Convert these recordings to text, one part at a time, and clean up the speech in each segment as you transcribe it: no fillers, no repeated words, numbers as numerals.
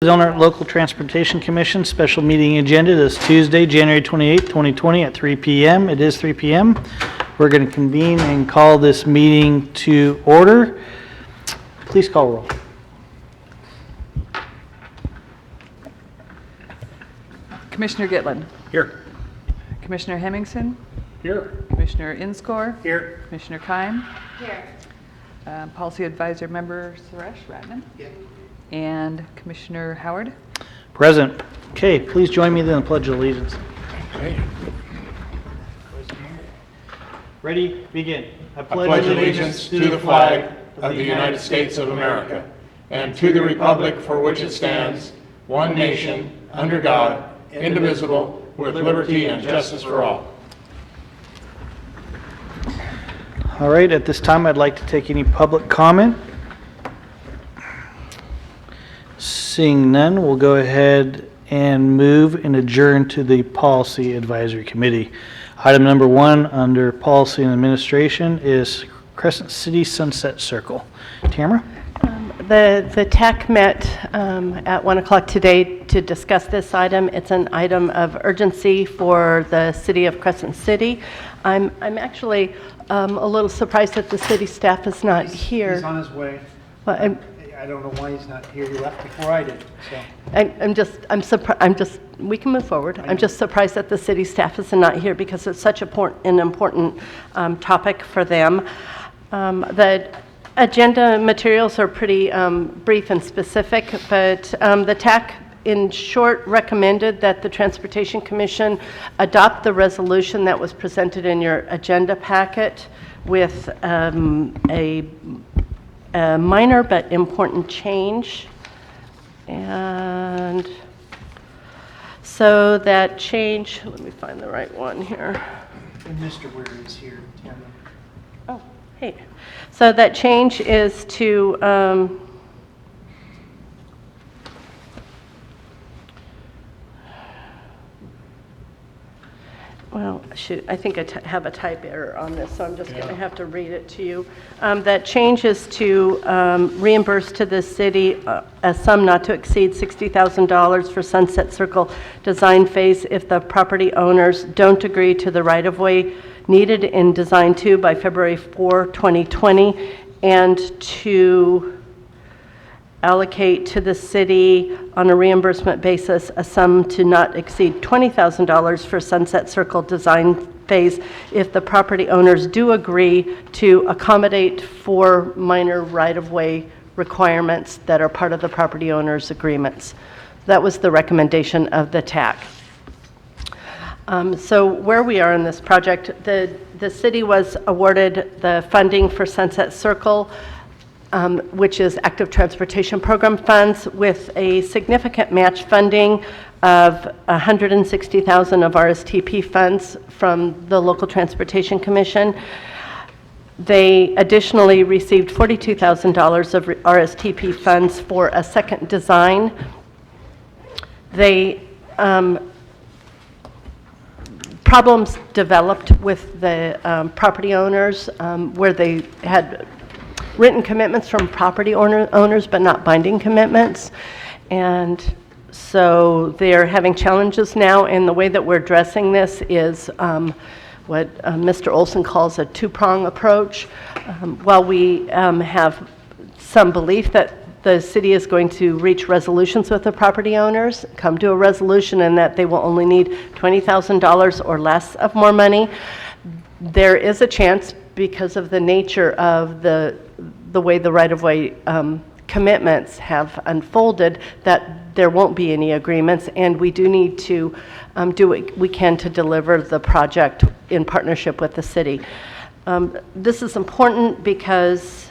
Arizona Local Transportation Commission special meeting agenda this Tuesday, January 28, 2020 at 3 p.m. It is 3 p.m. We're going to convene and call this meeting to order. Please call roll. Commissioner Gitlin. Here. Commissioner Hemmingson. Here. Commissioner Inscore. Here. Commissioner Keim. Here. Policy Advisor Member Suresh Ratman. Here. And Commissioner Howard. Present. Okay, please join me in the Pledge of Allegiance. Okay. Ready? Begin. I pledge allegiance to the flag of the United States of America and to the republic for which it stands, one nation, under God, indivisible, with liberty and justice for all. All right, at this time, I'd like to take any public comment. Seeing none, we'll go ahead and move and adjourn to the Policy Advisory Committee. Item number 1 under Policy and Administration is Crescent City Sunset Circle. Tamara? The TAC met at 1 o'clock today to discuss this item. It's an item of urgency for the city of Crescent City. I'm actually a little surprised that the city staff is not here. He's on his way. Well, I don't know why he's not here. He left before I did, so. I'm just, we can move forward. I'm just surprised that the city staff is not here because it's such an important topic for them. The agenda materials are pretty brief and specific, but the TAC in short recommended that the Transportation Commission adopt the resolution that was presented in your agenda packet with a minor but important change. And so that change, let me find the right one here. And Mr. Weir is here, Tamara. Oh, hey. So that change is to, well, shoot, I think I have a type error on this, so I'm just going to have to read it to you. That change is to reimburse to the city a sum not to exceed $60,000 for Sunset Circle design phase if the property owners don't agree to the right-of-way needed in Design 2 by February 4, 2020, and to allocate to the city on a reimbursement basis a sum to not exceed $20,000 for Sunset Circle design phase if the property owners do agree to accommodate for minor right-of-way requirements that are part of the property owners' agreements. That was the recommendation of the TAC. So where we are in this project, the city was awarded the funding for Sunset Circle, which is Active Transportation Program funds, with a significant match funding of $160,000 of RSTP funds from the Local Transportation Commission. They additionally received $42,000 of RSTP funds for a second design. They problems developed with the property owners where they had written commitments from property owners, but not binding commitments. And so they're having challenges now, and the way that we're addressing this is what Mr. Olson calls a two-prong approach. While we have some belief that the city is going to reach resolutions with the property owners, come to a resolution, and that they will only need $20,000 or less of more money, there is a chance, because of the nature of the way the right-of-way commitments have unfolded, that there won't be any agreements, and we do need to do what we can to deliver the project in partnership with the city. This is important because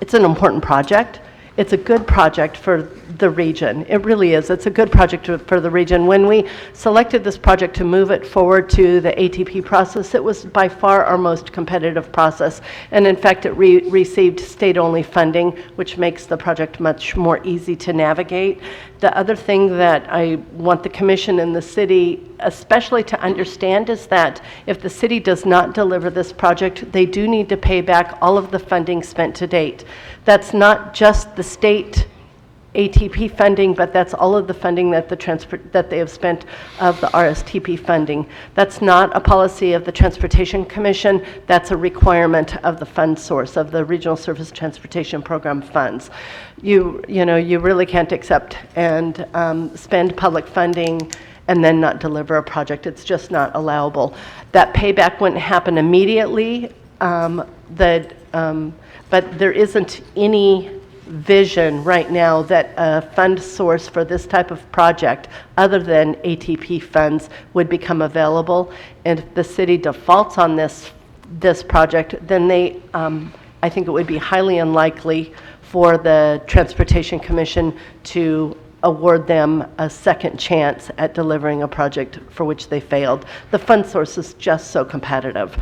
it's an important project. It's a good project for the region. It really is. It's a good project for the region. When we selected this project to move it forward to the ATP process, it was by far our most competitive process. And in fact, it received state-only funding, which makes the project much more easy to navigate. The other thing that I want the commission and the city especially to understand is that if the city does not deliver this project, they do need to pay back all of the funding spent to date. That's not just the state ATP funding, but that's all of the funding that that they have spent of the RSTP funding. That's not a policy of the Transportation Commission. That's a requirement of the fund source of the Regional Surface Transportation Program funds. You know, you really can't accept and spend public funding and then not deliver a project. It's just not allowable. That payback wouldn't happen immediately, but there isn't any vision right now that a fund source for this type of project other than ATP funds would become available. And if the city defaults on this project, then I think it would be highly unlikely for the Transportation Commission to award them a second chance at delivering a project for which they failed. The fund source is just so competitive.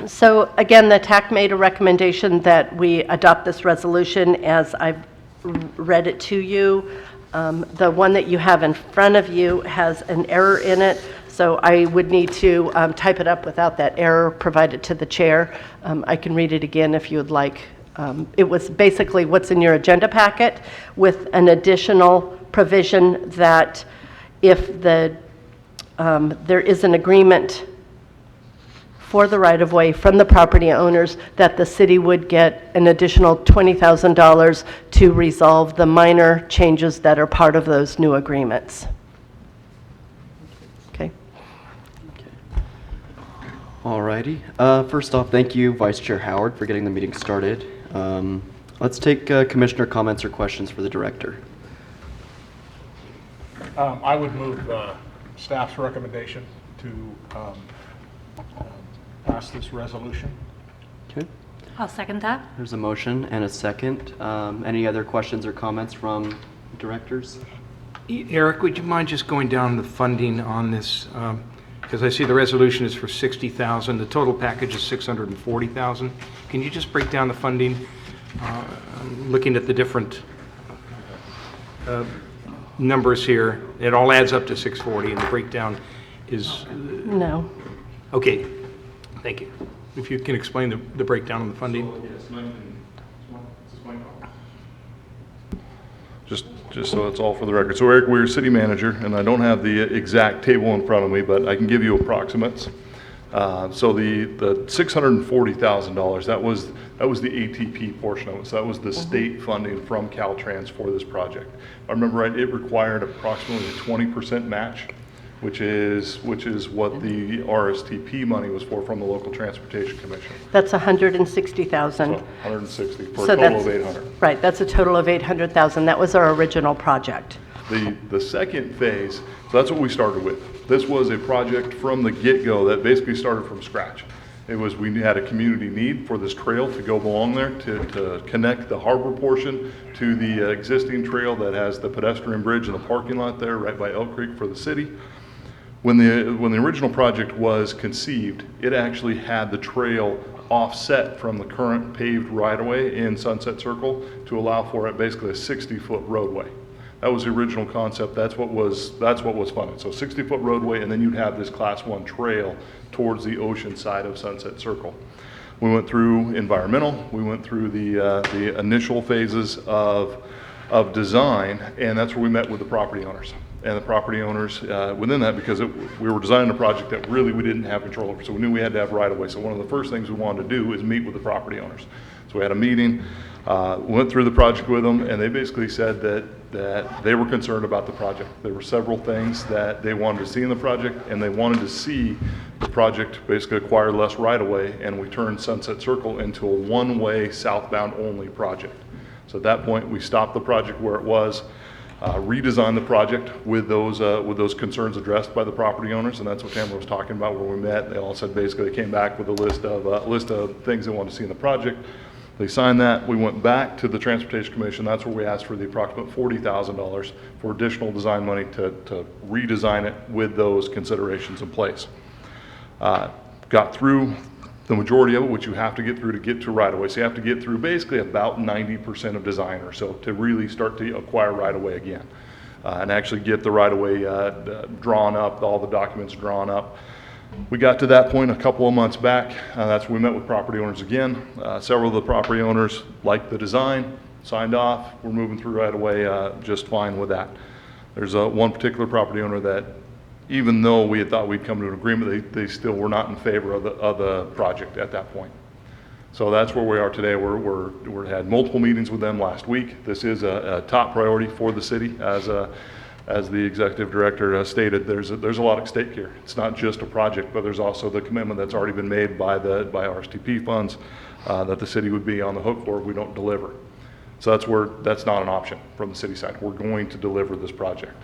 So again, the TAC made a recommendation that we adopt this resolution as I've read it to you. The one that you have in front of you has an error in it, so I would need to type it up without that error, provide it to the chair. I can read it again if you would like. It was basically what's in your agenda packet with an additional provision that if there is an agreement for the right-of-way from the property owners, that the city would get an additional $20,000 to resolve the minor changes that are part of those new agreements. Okay. All righty. First off, thank you, Vice Chair Howard, for getting the meeting started. Let's take commissioner comments or questions for the director. I would move staff's recommendation to pass this resolution. Okay. I'll second that. There's a motion and a second. Any other questions or comments from directors? Eric, would you mind just going down the funding on this? Because I see the resolution is for $60,000. The total package is $640,000. Can you just break down the funding? Looking at the different numbers here, it all adds up to 640, and the breakdown is No. okay. Thank you. If you can explain the breakdown on the funding. Just so it's all for the record. So Eric Weir, city manager, and I don't have the exact table in front of me, but I can give you approximates. So the $640,000, that was the ATP portion of it. So that was the state funding from Caltrans for this project. If I remember right, it required approximately a 20% match, which is what the RSTP money was for from the local Transportation Commission. That's $160,000. So 160 for So a total that's- of 800. Right, that's a total of $800,000. That was our original project. The second phase, so that's what we started with. This was a project from the get-go that basically started from scratch. It was, we had a community need for this trail to go along there to connect the harbor portion to the existing trail that has the pedestrian bridge and the parking lot there right by Elk Creek for the city. When the original project was conceived, it actually had the trail offset from the current paved right-of-way in Sunset Circle to allow for it basically a 60-foot roadway. That was the original concept. That's what was funded. So 60-foot roadway, and then you'd have this Class 1 trail towards the ocean side of Sunset Circle. We went through environmental. We went through the initial phases of design, and that's where we met with the property owners. And the property owners within that, because we were designing a project that really we didn't have control over. So we knew we had to have right-of-way. So one of the first things we wanted to do is meet with the property owners. So we had a meeting, went through the project with them, and they basically said that they were concerned about the project. There were several things that they wanted to see in the project, and they wanted to see the project basically acquire less right-of-way, and we turned Sunset Circle into a one-way southbound only project. So at that point, we stopped the project where it was, redesigned the project with those concerns addressed by the property owners, and that's what Tamara was talking about where we met. They all said basically they came back with a list of things they wanted to see in the project. They signed that. We went back to the Transportation Commission. That's where we asked for the approximate $40,000 for additional design money to redesign it with those considerations in place. Got through the majority of it, which you have to get through to get to right-of-way. So you have to get through basically about 90% of design or so to really start to acquire right-of-way again. And actually get the right-of-way drawn up, all the documents drawn up. We got to that point a couple of months back. That's when we met with property owners again. Several of the property owners liked the design. signed off, we're moving through right away just fine with that. There's one particular property owner that, even though we had thought we'd come to an agreement, they still were not in favor of the project at that point. So that's where we are today. We had multiple meetings with them last week. This is a top priority for the city. As the executive director stated, there's a lot at stake here. It's not just a project, but there's also the commitment that's already been made by RSTP funds that the city would be on the hook for if we don't deliver. So that's not an option from the city side. We're going to deliver this project.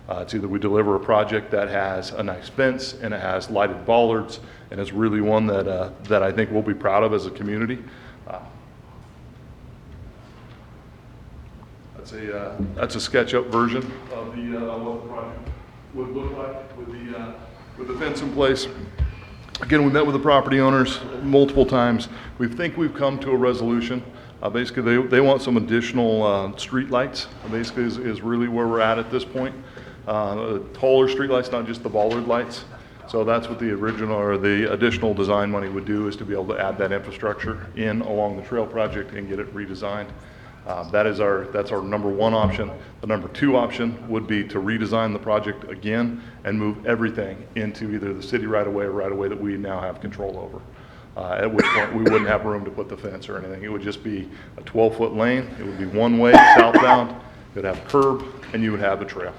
It's either we deliver a project that has a nice fence and it has lighted bollards and it's really one that I think we'll be proud of as a community. That's a SketchUp version of what the project would look like with the fence in place. Again, we met with the property owners multiple times. We think we've come to a resolution. Basically, they want some additional street lights. Basically, is really where we're at this point. Taller street lights, not just the bollard lights. So that's what the original or the additional design money would do, is to be able to add that infrastructure in along the trail project and get it redesigned. That's our number one option. The number two option would be to redesign the project again and move everything into either the city right away or right away that we now have control over. At which point we wouldn't have room to put the fence or anything. It would just be a 12-foot lane. It would be one way southbound. It would have a curb and you would have a trail.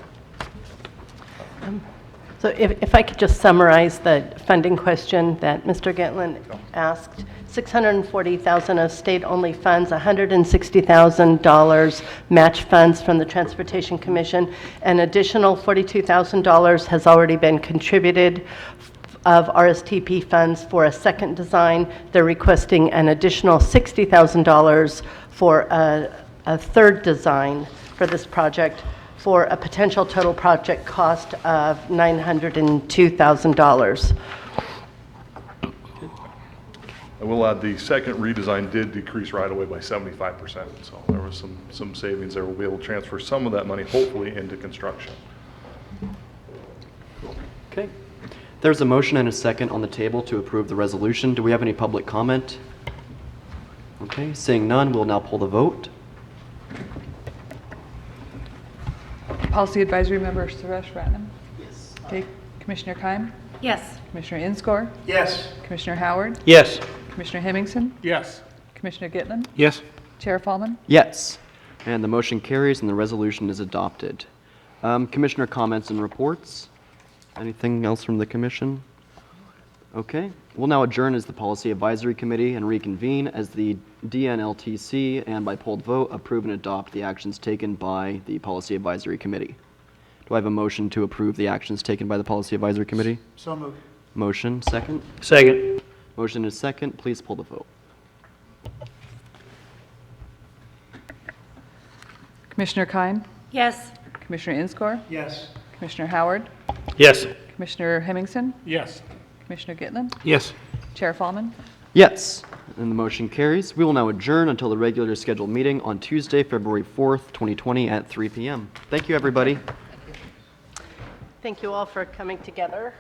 So if I could just summarize the funding question that Mr. Gitlin asked, $640,000 of state-only funds, $160,000 match funds from the Transportation Commission, an additional $42,000 has already been contributed of RSTP funds for a second design. They're requesting an additional $60,000 for a third design for this project, for a potential total project cost of $902,000. I will add the second redesign did decrease right away by 75%. So there was some savings there. We'll be able to transfer some of that money hopefully into construction. Okay. There's a motion and a second on the table to approve the resolution. Do we have any public comment? Okay, seeing none, we'll now pull the vote. Policy Advisory Member Suresh Ratnam? Yes. Okay, Commissioner Keim? Yes. Commissioner Inscore? Yes. Commissioner Howard? Yes. Commissioner Hemmingson? Yes. Commissioner Gitlin? Yes. Chair Fallman? Yes. And the motion carries and the resolution is adopted. Commissioner comments and reports. Anything else from the commission? Okay. We'll now adjourn as the Policy Advisory Committee and reconvene as the DNLTC, and by polled vote, approve and adopt the actions taken by the Policy Advisory Committee. Do I have a motion to approve the actions taken by the Policy Advisory Committee? So moved. Motion, second. Second. Motion is second. Please pull the vote. Commissioner Keim? Yes. Commissioner Inscore? Yes. Commissioner Howard? Yes. Commissioner Hemmingson? Yes. Commissioner Gitlin? Yes. Chair Fallman? Yes. And the motion carries. We will now adjourn until the regular scheduled meeting on Tuesday, February 4th, 2020 at 3 p.m. Thank you, everybody. Thank you all for coming together.